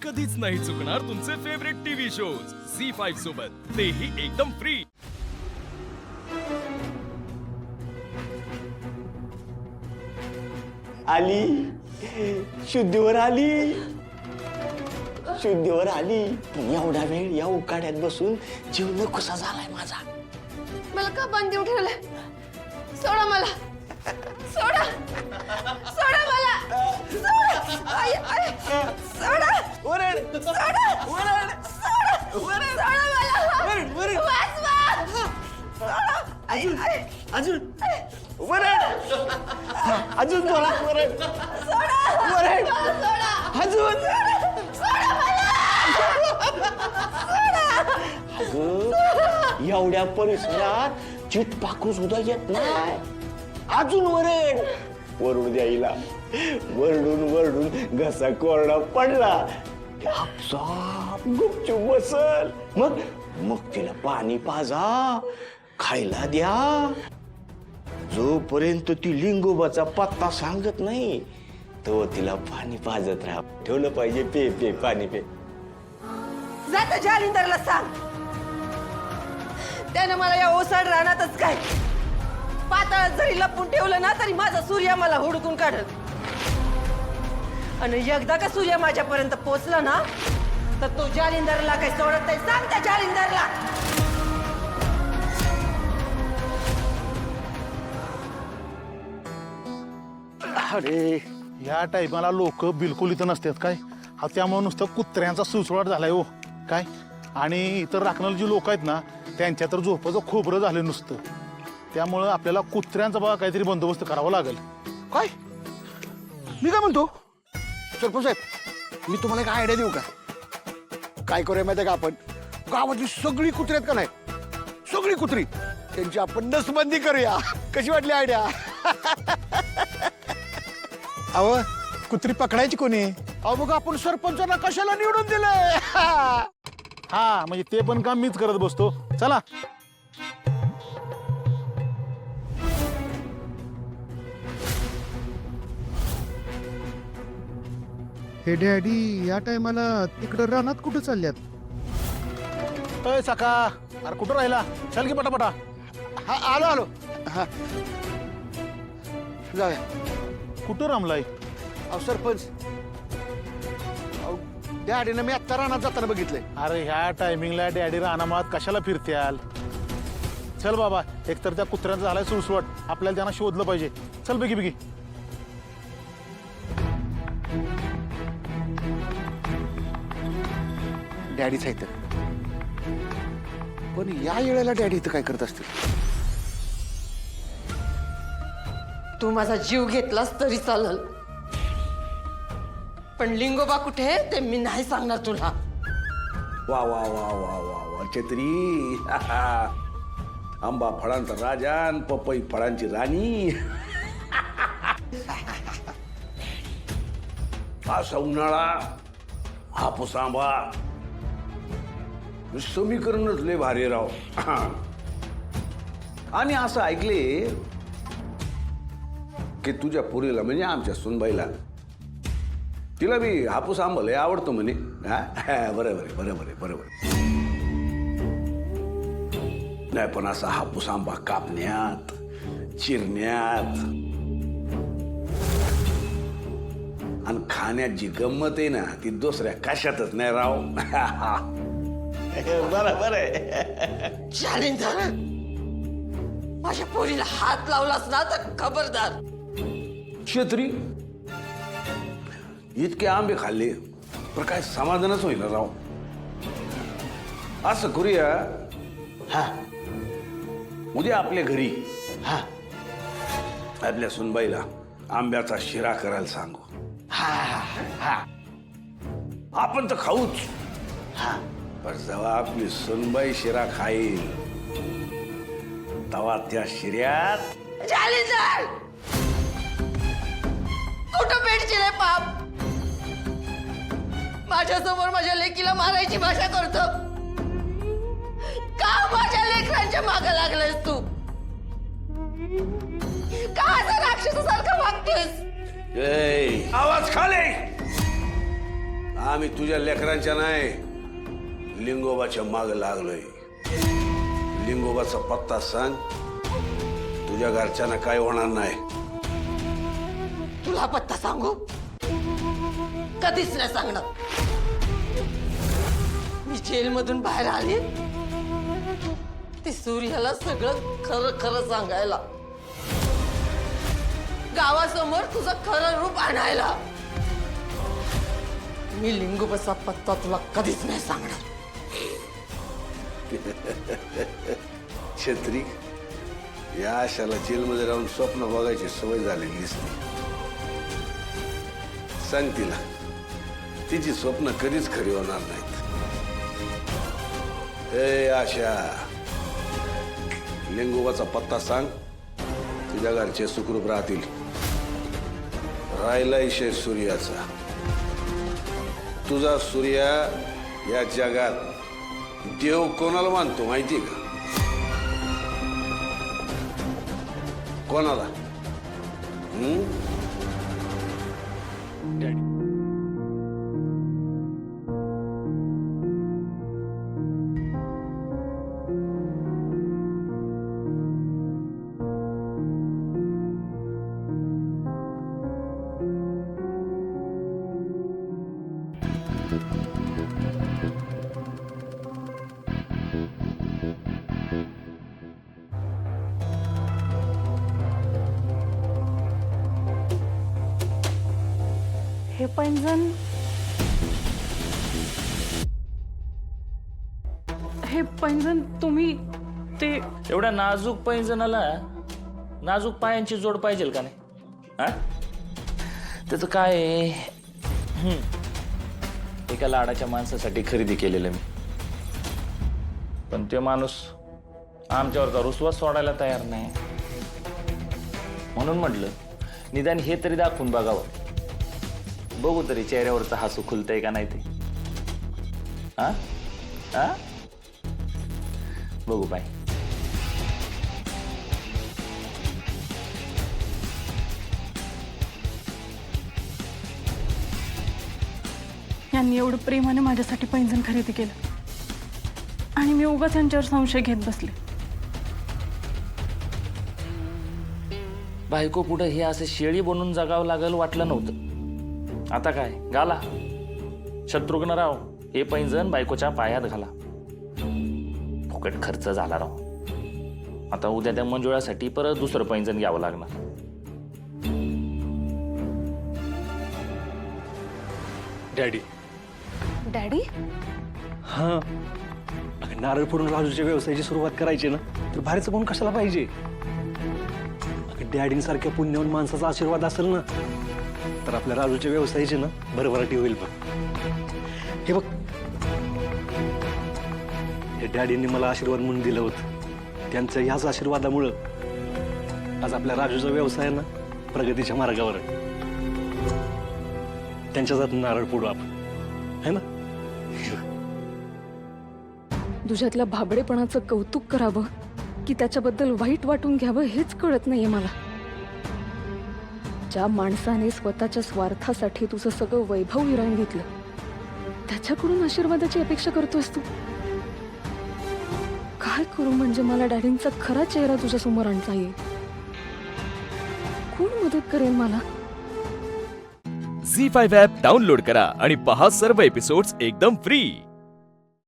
कधीच नाही चुकणार तुमचे फेवरेट टीव्ही शोज झी5 सोबत, तेही एकदम फ्री। आली शुद्धीवर आली, शुद्धीवर आली। पण एवढा वेळ या उकाड्यात बसून जीव नकोसा झालाय माझा। मला का बांधून ठेवलंय? सोडा मला, सोडा, सोडा मला, सोडा, आई, आई, सोडा, वरड, सोडा, वरड, सोडा, वरड, सोडा मला, वरड, वरड, वाचवा, सोडा, आई, आई, अजून वरड, अजून थोडा वरड, सोडा, वरड, सोडा, अजून सोडा मला, अगं एवढ्या परिसरात चिट पाखरू सुद्धा येत नाही। अजून वरड, वरडू द्यायला वरडून वरडून घसा कोरडा पडला। आपसाप गुपचूप बसल, मग मग तिला पाणी पाजा, खायला द्या। जोपर्यंत ती लिंगोबाचा पत्ता सांगत नाही तो तिला पाणी पाजत राहा। ठेवलं पाहिजे पे पे पाणी पे। जाता जालिंदरला सांग, त्यानं मला या ओसाड रानातच काय पाताळात जरी लपून ठेवलं ना तरी माझा सूर्य मला हुडकून काढत। आणि एकदा का सूर्य माझ्यापर्यंत पोहोचला ना तर तो जालिंदरला काही सोडत नाही। सांग त्या जालिंदरला। अरे या टायमाला लोक बिलकुल इथं नसतात काय, हा त्यामुळे नुसतं कुत्र्यांचा सुळसुळाट झालाय हो काय। आणि इतर राखणारी जी लोक आहेत ना त्यांच्या तर झोपाचं खोबरं झालं नुसतं। त्यामुळं आपल्याला कुत्र्यांचा बघा काहीतरी बंदोबस्त करावा लागेल। काय मी काय म्हणतो सरपंच साहेब, मी तुम्हाला एक आयडिया देऊ का? काय करूया माहिती का, आपण गावातली सगळी कुत्री आहेत का नाही, सगळी कुत्री त्यांची आपण नसबंदी करूया। कशी वाटली आयडिया? अहो कुत्री पकडायची कोणी? अहो मग आपण सरपंचांना कशाला निवडून दिलंय? हा म्हणजे ते पण काम मीच करत बसतो। चला हे डॅडी या टायमाला तिकडं रानात कुठं चालल्यात? अय सका, अरे कुठं राहिला? चल की पटापटा। हा आलो आलो। हा जाऊया। कुठं रमलाय? अहो सरपंच, अहो डॅडीनं मी आत्ता रानात जाताना बघितलंय। अरे ह्या टायमिंगला डॅडी रानामात कशाला फिरत्याल? चल बाबा, एकतर त्या कुत्र्यांचा झालाय सुळसुळाट, आपल्याला त्यांना शोधलं पाहिजे। चल बिगी बिगी। डॅडीच आहे तर, पण या वेळेला डॅडी इथं काय करत असतील? तू माझा जीव घेतलास तरी चालल, पण लिंगोबा कुठे आहे ते मी नाही सांगणार तुला। वा वा वा वा वा वा छत्री, आंबा फळांचा राजा आणि पपई फळांची राणी। असा उन्हाळा, हापूस आंबा, समीकरणच लय भारी राव। आणि असं ऐकले की तुझ्या पुरीला म्हणजे आमच्या सुनबाईला तिला बी हापूस आंबा लय आवडतो म्हणे। बरोबर आहे, बरोबर आहे, बरोबर। नाही पण असा हापूस आंबा कापण्यात, चिरण्यात आणि खाण्यात जी गंमत आहे ना ती दुसऱ्या कशातच नाही राव। बरोबर आहे। जालिंदर, माझ्या पोरीला हात लावलास ना तर खबरदार। छत्री, इतके आंबे खाल्ले पण काय समाधानच होईना राव। असं करूया, हा उद्या आपल्या घरी हा आपल्या सुनबाईला आंब्याचा शिरा करायला सांगू। हा हा आपण तर खाऊच, हा पण जेव्हा आपली सुनबाई शिरा खाईल तेव्हा त्या शिऱ्यात जालिंदर, कुठं पेटशील हे पाप? माझ्यासमोर माझ्या लेकीला मारायची भाषा करतो का? माझ्या लेकरांच्या मागे लागलायस तू का? असं राक्षसासारखं वागतोयस? आवाज खाले, आम्ही तुझ्या लेकरांच्या नाही लिंगोबाच्या माग लागलोय. लिंगोबाचा पत्ता सांग, तुझ्या घरच्यांना काय होणार नाही. तुला पत्ता सांगू? कधीच नाही सांगणार. मी जेलमधून बाहेर आले ते सूर्याला सगळं खरं खरं सांगायला, गावासमोर तुझं खरं रूप आणायला. मी लिंगोबाचा पत्ता तुला कधीच नाही सांगणार. छत्री, या आशाला जेलमध्ये राहून स्वप्न बघायची सवय झालेली दिसते. सांग तिला, तिची स्वप्न कधीच खरी होणार नाहीत. ए आशा, लिंगोबाचा पत्ता सांग, तुझ्या घरचे सुखरूप राहतील. राहिला विषय सूर्याचा. तुझा सूर्या या जगात देव कोणाला मानतो माहिती का? कोणाला? हे पैंजण तुम्ही ते एवढ्या नाजूक पैंजणाला नाजूक पायांची जोड पाहिजे का नाही? हा, त्याचं काय आहे? एका लाडाच्या माणसासाठी खरेदी केलेलं मी, पण ते माणूस आमच्यावरचा रुसवा सोडायला तयार नाही. म्हणून म्हटलं निदान हे तरी दाखवून बघावं, बघू तरी चेहऱ्यावरचं हसू खुलतंय का नाही ते. हा हा, बघू बाय. यांनी एवढं प्रेमाने माझ्यासाठी पैंजण खरेदी केलं आणि मी उगाच यांच्यावर संशय घेत बसले. बायको पुढे हे असं शेळी बनून जगावं लागल वाटलं नव्हतं. आता काय घाला शत्रुघ्नराव, हे पैंजण बायकोच्या पायात घाला. फुकट खर्च झाला राव. आता उद्या त्या मंजुळासाठी परत दुसरं पैंजण घ्यावं लागणार. डॅडी. डॅडी? हां, नारळ फोडून राजूच्या व्यवसायाची सुरुवात करायची ना, तर बाहेरचं कोण कशाला पाहिजे? डॅडींसारख्या पुण्यवान माणसाचा आशीर्वाद असेल ना, तर आपल्या राजूच्या व्यवसायाची ना भरभराटी होईल. पण हे बघ, हे डॅडींनी मला आशीर्वाद म्हणून दिलं होतं. त्यांच्या ह्याच आशीर्वादामुळं आज आपल्या राजूचा व्यवसाय ना प्रगतीच्या मार्गावर आहे. त्यांच्या जात नारळ फोडू आपण, है ना? तुझ्यातल्या भाबडेपणाचं कौतुक करावं की त्याच्याबद्दल वाईट वाटून घ्यावं हेच कळत नाहीये मला. ज्या माणसाने स्वतःच्या स्वार्थासाठी तुझं सगळं वैभव हिरावून घेतलं, त्याच्याकडून आशीर्वादाची अपेक्षा करतोयस तू. काय करू म्हणजे मला डॅडींचा खरा चेहरा तुझ्या समोर आणता येईल? कोण मदत करेल मला? झी5 ॲप डाउनलोड करा आणि पहा सर्व एपिसोड्स एकदम फ्री.